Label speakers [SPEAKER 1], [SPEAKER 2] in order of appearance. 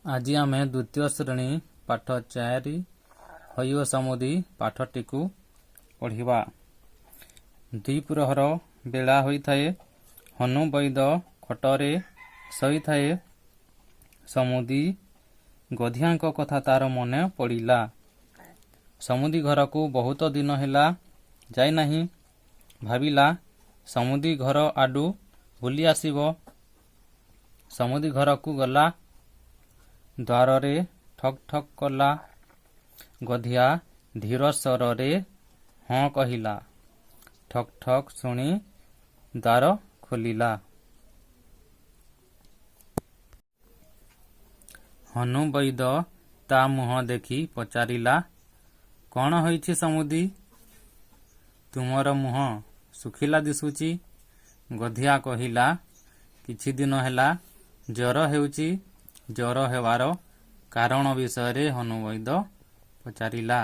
[SPEAKER 1] आज आम द्वितीय श्रेणी पाठ 4 हई ओ समुदी पाठटी को पढ़ा। द्विप्रहर बेला होइथाए। हनु वैद खटरे शोइथाए। समुदी गधियाक कथा तार मने पड़िला। समुदी घर को बहुत दिन हैला जाय नहीं। भाविला समुदी घर आडू बुली आसिबो। समुदी घर को गला। द्वार रे ठक ठक कला। गधिया धीर स्वर रे हाँ कहिला। ठक ठक शुणी द्वार खोलिला। हनु वैद ता मुह देखी पचारिला, कौन होइछि समुदी? तुमर मुह सुखिला दिसुची। गधिया कहिला, किछि दिन हैला ज्वर हेउची। ज्वर हेवार कारण विषय हनु वैद पचारिला।